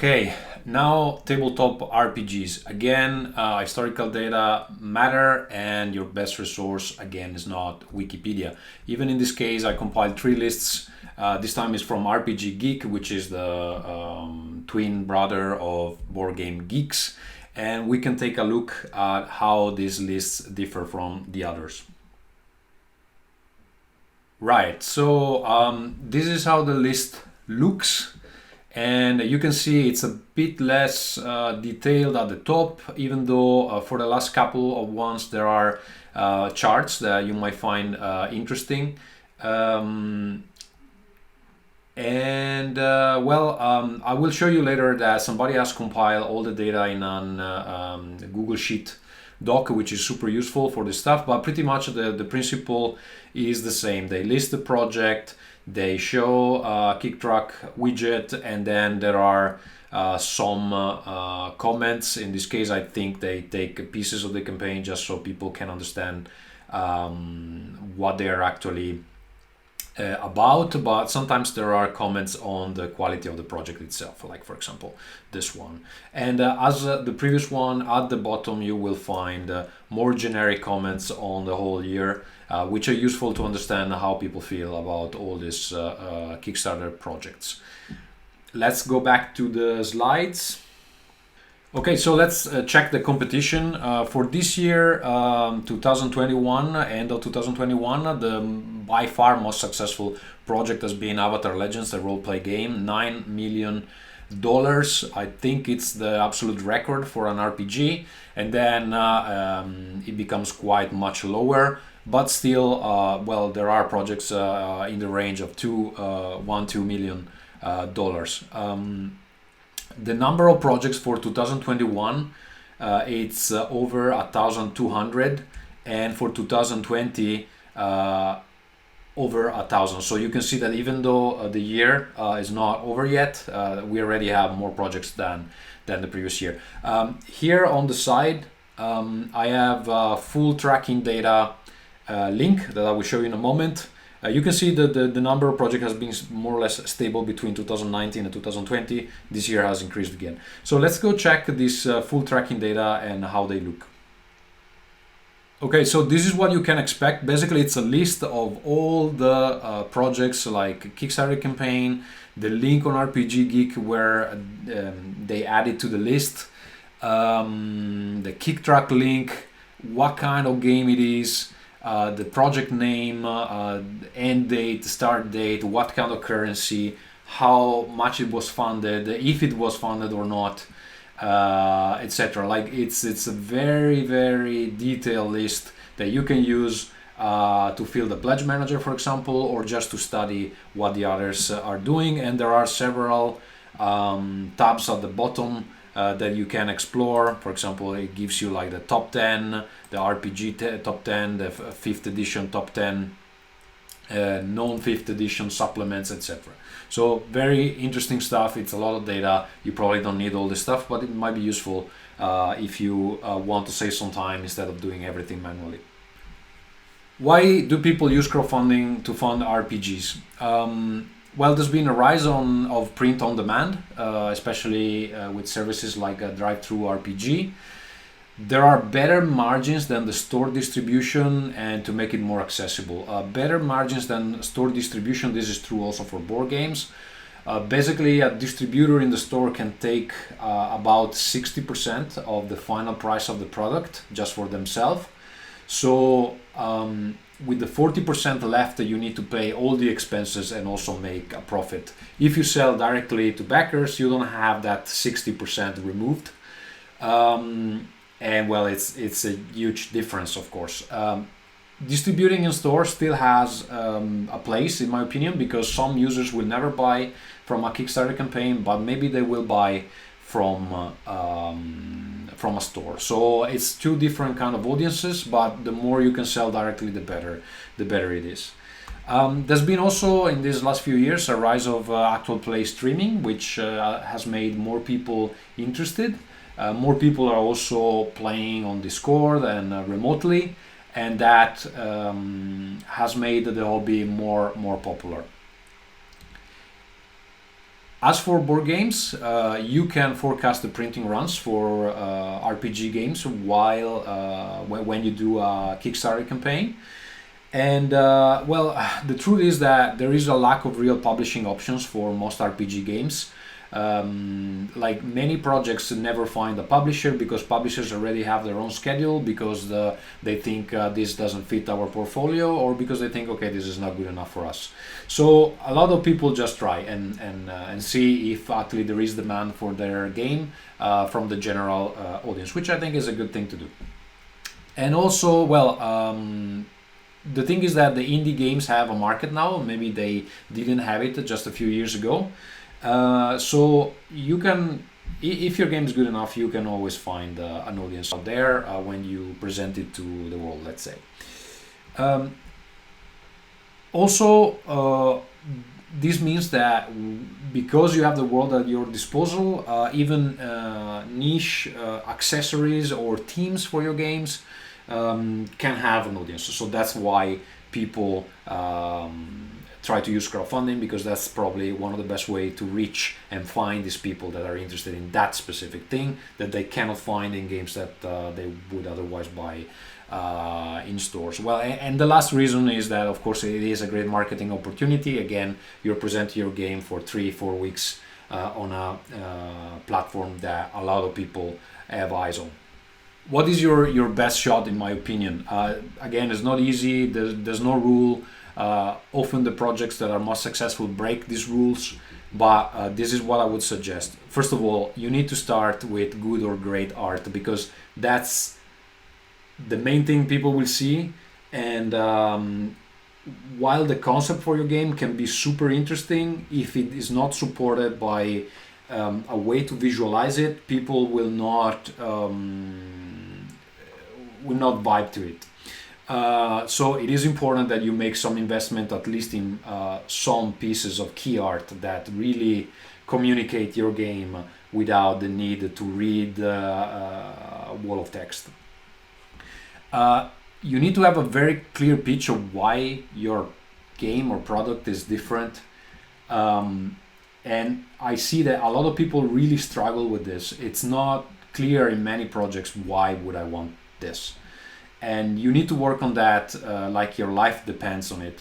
Okay, now tabletop RPGs. Again, historical data matter, and your best resource again is not Wikipedia. Even in this case, I compiled 3 lists. This time is from RPG Geek, which is the twin brother of Board Game Geeks, and we can take a look at how these lists differ from the others. Right, so this is how the list looks. And you can see it's a bit less detailed at the top, even though for the last couple of ones there are charts that you might find interesting. I will show you later that somebody has compiled all the data in an Google Sheet doc, which is super useful for this stuff, but pretty much the principle is the same. They list the project, they show a kick track widget, and then there are some comments. In this case, I think they take pieces of the campaign just so people can understand what they are actually about, but sometimes there are comments on the quality of the project itself, like for example this one. And as the previous one, at the bottom you will find more generic comments on the whole year, which are useful to understand how people feel about all these Kickstarter projects. Let's go back to the slides. Okay, so let's check the competition. For this year, 2021, end of 2021, the by far most successful project has been Avatar Legends, the role-play game, $9 million. I think it's the absolute record for an RPG, and then it becomes quite much lower, but still, well, there are projects in the range of $2 million. The number of projects for 2021, it's over 1,200, and for 2020, over 1,000. So you can see that even though the year is not over yet, we already have more projects than the previous year. Here on the side, I have full tracking data link that I will show you in a moment. You can see that the number of projects has been more or less stable between 2019 and 2020. This year has increased again. So let's go check this full tracking data and how they look. Okay, so this is what you can expect. Basically, it's a list of all the projects like Kickstarter campaign, the link on RPG Geek where they added to the list, the kick track link, what kind of game it is, the project name, end date, start date, what kind of currency, how much it was funded, if it was funded or not, etc. Like it's a very, very detailed list that you can use to fill the pledge manager, for example, or just to study what the others are doing. And there are several tabs at the bottom that you can explore. For example, it gives you like the top 10, the RPG top 10, the 5th edition top 10, known 5th edition supplements, etc. So very interesting stuff. It's a lot of data. You probably don't need all this stuff, but it might be useful if you want to save some time instead of doing everything manually. Why do people use crowdfunding to fund RPGs? Well, there's been a rise of print on demand, especially with services like Drive-Thru RPG. There are better margins than the store distribution, and to make it more accessible. Better margins than store distribution, this is true also for board games. Basically, a distributor in the store can take about 60% of the final price of the product just for themselves. So with the 40% left, you need to pay all the expenses and also make a profit. If you sell directly to backers, you don't have that 60% removed. And well, it's a huge difference, of course. Distributing in store still has a place, in my opinion, because some users will never buy from a Kickstarter campaign, but maybe they will buy from a store. So it's two different kind of audiences, but the more you can sell directly, the better it is. There's been also in these last few years a rise of actual play streaming, which has made more people interested. More people are also playing on Discord and remotely, and that has made the hobby more popular. As for board games, you can forecast the printing runs for RPG games when you do a Kickstarter campaign. And the truth is that there is a lack of real publishing options for most RPG games. Like many projects never find a publisher because publishers already have their own schedule, because they think this doesn't fit our portfolio, or because they think, okay, this is not good enough for us. So a lot of people just try and see if actually there is demand for their game from the general audience, which I think is a good thing to do. And also, the thing is that the indie games have a market now. Maybe they didn't have it just a few years ago. So you can, if your game is good enough, you can always find an audience out there when you present it to the world, let's say. This means that because you have the world at your disposal, even niche accessories or themes for your games can have an audience. So that's why people try to use crowdfunding, because that's probably one of the best way to reach and find these people that are interested in that specific thing that they cannot find in games that they would otherwise buy in stores. And the last reason is that, of course, it is a great marketing opportunity. Again, you're presenting your game for 3-4 weeks on a platform that a lot of people have eyes on. What is your best shot, in my opinion? Again, it's not easy. There's no rule. Often the projects that are most successful break these rules, but this is what I would suggest. First of all, you need to start with good or great art, because that's the main thing people will see. And while the concept for your game can be super interesting, if it is not supported by a way to visualize it, people will not vibe to it. So it is important that you make some investment, at least in some pieces of key art that really communicate your game without the need to read a wall of text. You need to have a very clear pitch of why your game or product is different. And I see that a lot of people really struggle with this. It's not clear in many projects, why would I want this? And you need to work on that like your life depends on it.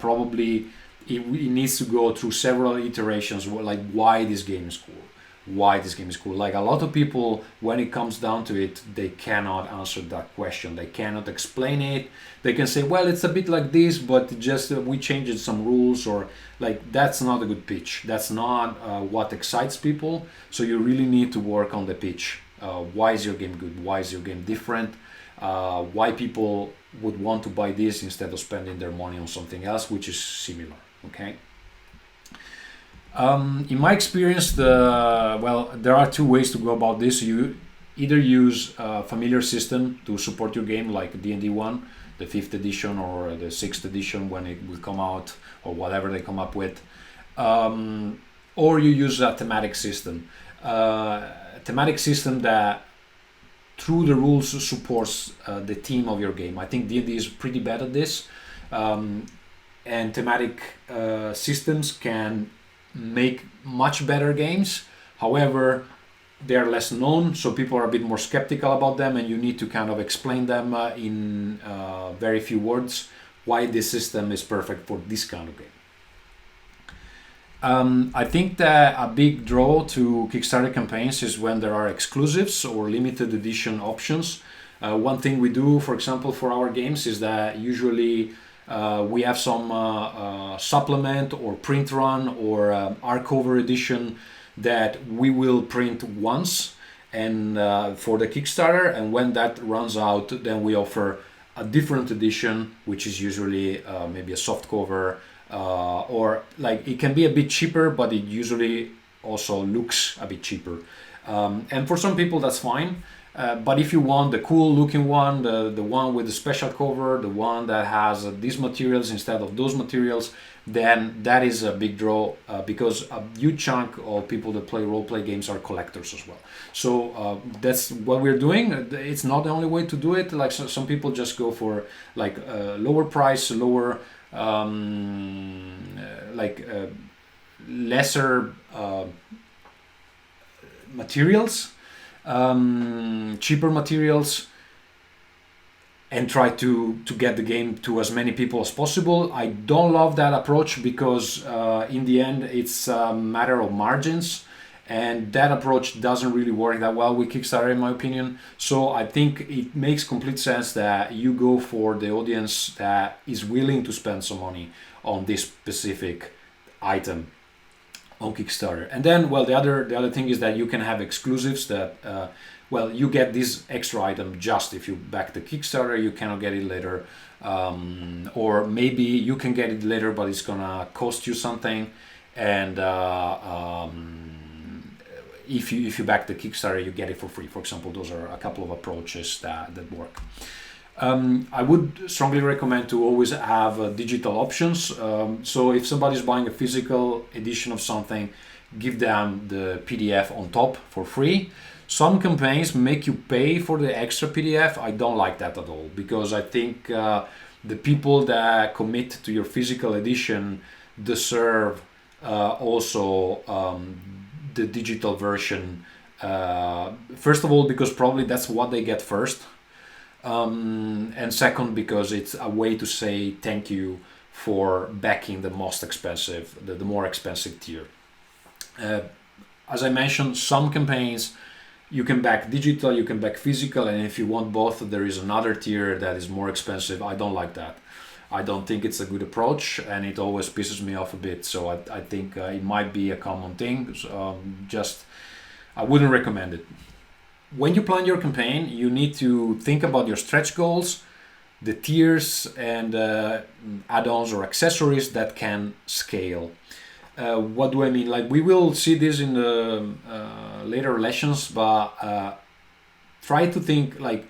Probably it needs to go through several iterations, like why this game is cool. Why this game is cool. Like a lot of people, when it comes down to it, they cannot answer that question. They cannot explain it. They can say, well, it's a bit like this, but just we changed some rules, or like that's not a good pitch. That's not what excites people. So you really need to work on the pitch. Why is your game good? Why is your game different? Why people would want to buy this instead of spending their money on something else, which is similar. Okay. In my experience, there are two ways to go about this. You either use a familiar system to support your game, like D&D 1, the 5th edition, or the 6th edition when it will come out, or whatever they come up with, or you use a thematic system. Thematic system that, through the rules, supports the theme of your game. I think D&D is pretty bad at this, and thematic systems can make much better games. However, they are less known, so people are a bit more skeptical about them, and you need to kind of explain them in very few words why this system is perfect for this kind of game. I think that a big draw to Kickstarter campaigns is when there are exclusives or limited edition options. One thing we do, for example, for our games is that usually we have some supplement or print run or hardcover edition that we will print once and for the Kickstarter, and when that runs out, then we offer a different edition, which is usually maybe a soft cover, or like it can be a bit cheaper, but it usually also looks a bit cheaper. And for some people that's fine. But if you want the cool looking one, the one with the special cover, the one that has these materials instead of those materials, then that is a big draw because a huge chunk of people that play role-play games are collectors as well. So that's what we're doing. It's not the only way to do it. Like some people just go for like lower price, lower lesser materials, cheaper materials, and try to get the game to as many people as possible. I don't love that approach because in the end it's a matter of margins, and that approach doesn't really work that well with Kickstarter in my opinion. So I think it makes complete sense that you go for the audience that is willing to spend some money on this specific item on Kickstarter. And then, well, the other thing is that you can have exclusives that you get this extra item just if you back the Kickstarter. You cannot get it later, or maybe you can get it later but it's gonna cost you something. And if you back the Kickstarter, you get it for free, for example. Those are a couple of approaches that work. I would strongly recommend to always have digital options. So if somebody's buying a physical edition of something, give them the PDF on top for free. Some campaigns make you pay for the extra PDF. I don't like that at all, because I think the people that commit to your physical edition deserve also the digital version. First of all, because probably that's what they get first. And second, because it's a way to say thank you for backing the most expensive, the more expensive tier. As I mentioned, some campaigns you can back digital, you can back physical, and if you want both, there is another tier that is more expensive. I don't like that. I don't think it's a good approach, and it always pisses me off a bit. So I think it might be a common thing. I wouldn't recommend it. When you plan your campaign, you need to think about your stretch goals, the tiers, and add-ons or accessories that can scale. What do I mean? Like, we will see this in the later lessons, but try to think, like,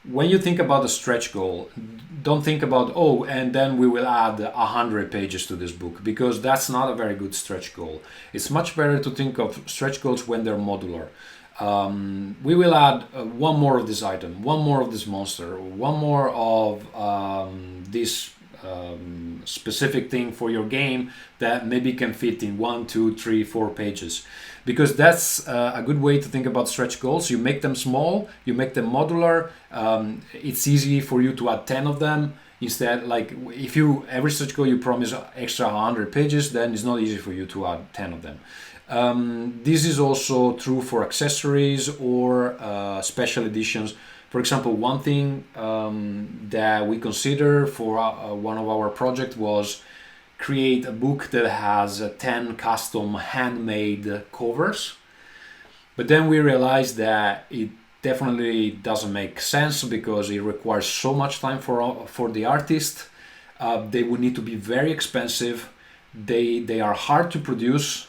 when you think about a stretch goal, don't think about, and then we will add 100 pages to this book, because that's not a very good stretch goal. It's much better to think of stretch goals when they're modular. We will add one more of this item, one more of this monster, one more of this specific thing for your game that maybe can fit in 1, 2, 3, 4 pages. Because that's a good way to think about stretch goals. You make them small, you make them modular. It's easy for you to add 10 of them. Instead, like, if every stretch goal you promise extra 100 pages, then it's not easy for you to add 10 of them. This is also true for accessories or special editions. For example, one thing that we consider for one of our projects was create a book that has 10 custom handmade covers. But then we realized that it definitely doesn't make sense, because it requires so much time for the artist. They would need to be very expensive. They are hard to produce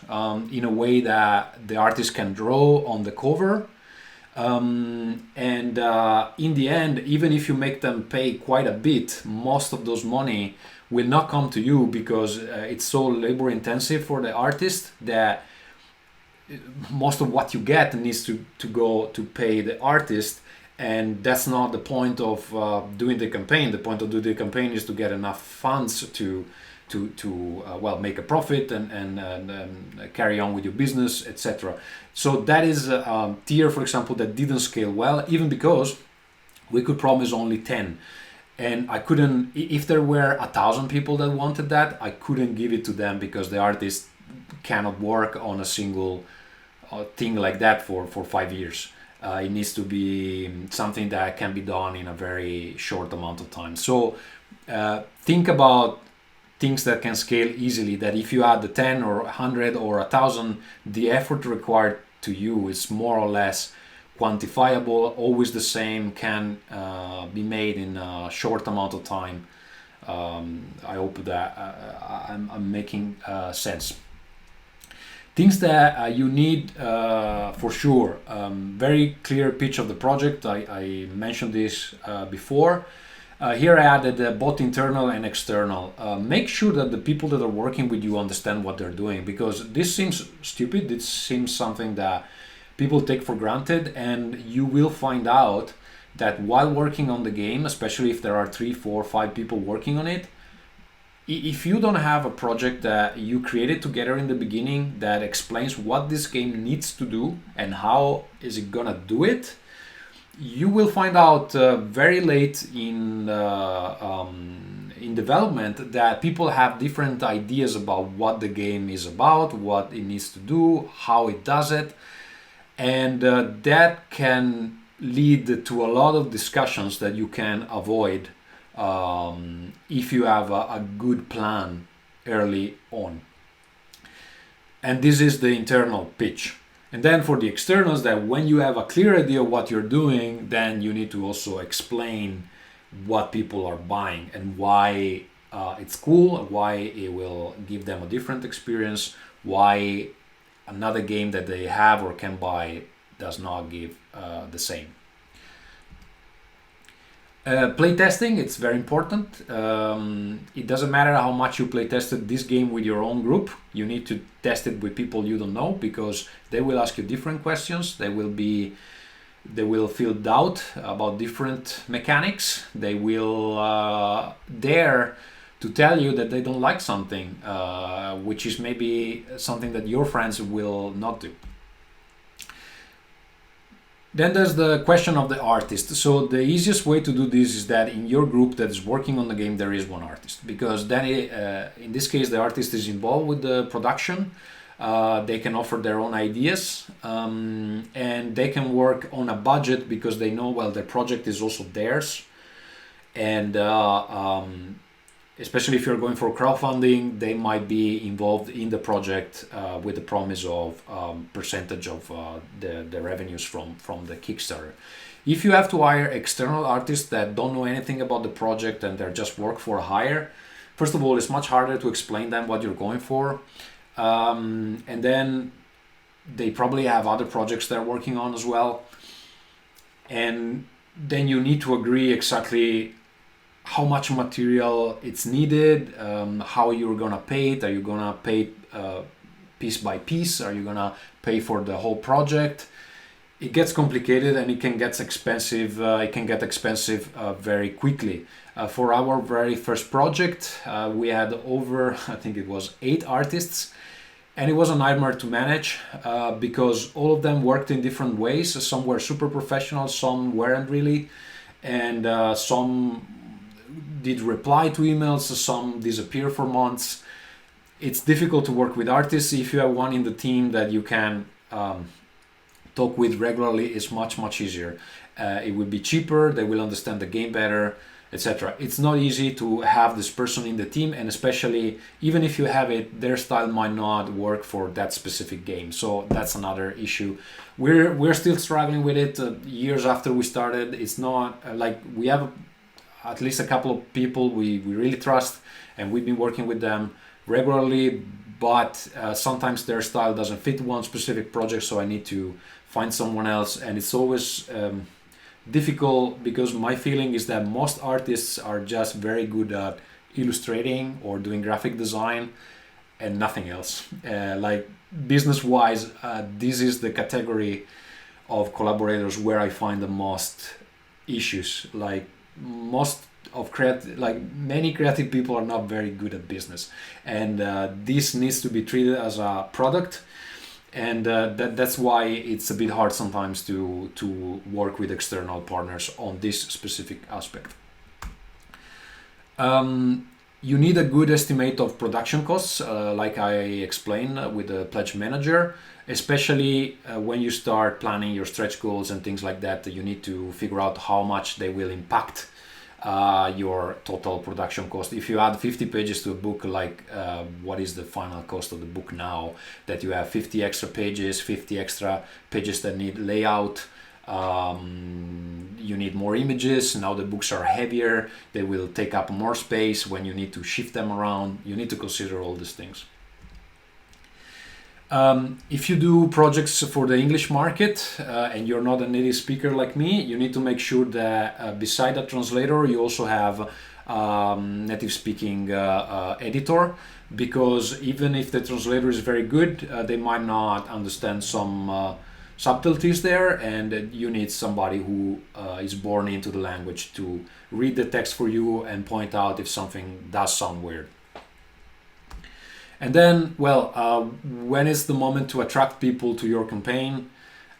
in a way that the artist can draw on the cover. And in the end, even if you make them pay quite a bit, most of those money will not come to you, because it's so labor intensive for the artist that most of what you get needs to go to pay the artist. And that's not the point of doing the campaign. The point of doing the campaign is to get enough funds to make a profit and carry on with your business, etc. So that is a tier, for example, that didn't scale well, even because we could promise only 10. And I couldn't, if there were 1,000 people that wanted that, I couldn't give it to them, because the artist cannot work on a single thing like that for 5 years. It needs to be something that can be done in a very short amount of time. So think about things that can scale easily, that if you add the 10 or 100 or 1,000, the effort required to you is more or less quantifiable, always the same, can be made in a short amount of time. I hope that I'm making sense. Things that you need for sure. Very clear pitch of the project. I mentioned this before. Here I added both internal and external. Make sure that the people that are working with you understand what they're doing, because this seems stupid. This seems something that people take for granted, and you will find out that while working on the game, especially if there are 3, 4, 5 people working on it, if you don't have a project that you created together in the beginning that explains what this game needs to do and how is it gonna do it, you will find out very late in development that people have different ideas about what the game is about, what it needs to do, how it does it, and that can lead to a lot of discussions that you can avoid if you have a good plan early on. And this is the internal pitch. And then for the externals, that when you have a clear idea of what you're doing, then you need to also explain what people are buying and why it's cool, why it will give them a different experience, why another game that they have or can buy does not give the same. Playtesting, it's very important. It doesn't matter how much you playtested this game with your own group. You need to test it with people you don't know, because they will ask you different questions. They will feel doubt about different mechanics. They will dare to tell you that they don't like something, which is maybe something that your friends will not do. Then there's the question of the artist. So the easiest way to do this is that in your group that is working on the game, there is one artist, because then in this case the artist is involved with the production. They can offer their own ideas, and they can work on a budget because they know, well, their project is also theirs. And especially if you're going for crowdfunding, they might be involved in the project with the promise of percentage of the revenues from the Kickstarter. If you have to hire external artists that don't know anything about the project and they're just work for hire, first of all, it's much harder to explain them what you're going for. And then they probably have other projects they're working on as well. And then you need to agree exactly how much material it's needed, how you're gonna pay it. Are you gonna pay piece by piece? Are you gonna pay for the whole project? It gets complicated and it can get expensive. Very quickly. For our very first project, we had over, I think it was 8 artists, and it was a nightmare to manage because all of them worked in different ways. Some were super professional, some weren't really, and some did reply to emails, some disappear for months. It's difficult to work with artists. If you have one in the team that you can talk with regularly, it's much easier. It will be cheaper, they will understand the game better, etc. It's not easy to have this person in the team, and especially even if you have it, their style might not work for that specific game. So that's another issue. We're still struggling with it years after we started. It's not like we have at least a couple of people we really trust, and we've been working with them regularly, but sometimes their style doesn't fit one specific project, so I need to find someone else. And it's always difficult because my feeling is that most artists are just very good at illustrating or doing graphic design and nothing else. Like business wise, this is the category of collaborators where I find the most issues. Like many creative people are not very good at business, and this needs to be treated as a product, and that's why it's a bit hard sometimes to work with external partners on this specific aspect. You need a good estimate of production costs, like I explained with the pledge manager, especially when you start planning your stretch goals and things like that. You need to figure out how much they will impact your total production cost. If you add 50 pages to a book, like what is the final cost of the book now that you have 50 extra pages that need layout, you need more images. Now the books are heavier, they will take up more space when you need to shift them around. You need to consider all these things. If you do projects for the English market and you're not a native speaker like me, you need to make sure that beside a translator you also have native speaking editor, because even if the translator is very good, they might not understand some subtleties there, and you need somebody who is born into the language to read the text for you and point out if something does sound weird. And then, well, when is the moment to attract people to your campaign,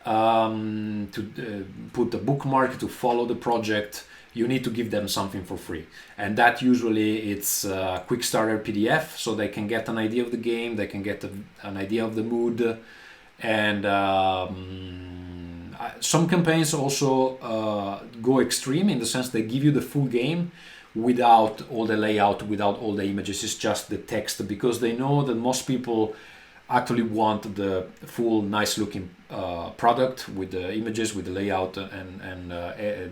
to put a bookmark, to follow the project? You need to give them something for free, and that usually it's a quick starter PDF, so they can get an idea of the game, they can get an idea of the mood, and some campaigns also go extreme in the sense they give you the full game without all the layout, without all the images. It's just the text, because they know that most people actually want the full nice looking product with the images, with the layout, and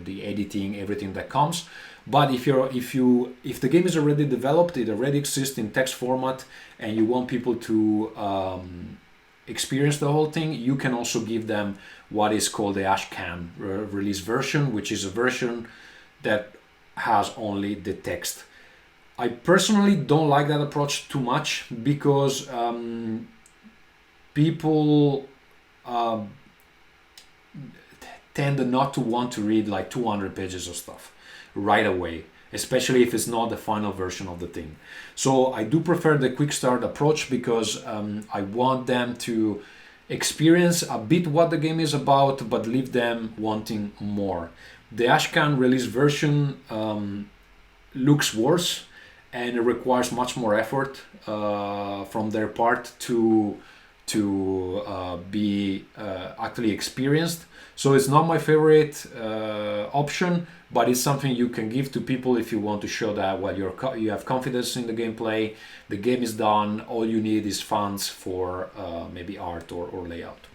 the editing, everything that comes. But if the game is already developed, it already exists in text format, and you want people to experience the whole thing, you can also give them what is called the Ashcan release version, which is a version that has only the text. I personally don't like that approach too much, because people tend not to want to read like 200 pages of stuff right away, especially if it's not the final version of the thing. So I do prefer the quick start approach, because I want them to experience a bit what the game is about, but leave them wanting more. The Ashcan release version looks worse, and it requires much more effort from their part to be actually experienced. So it's not my favorite option, but it's something you can give to people if you want to show that, well, you have confidence in the gameplay, the game is done, all you need is funds for maybe art or layout.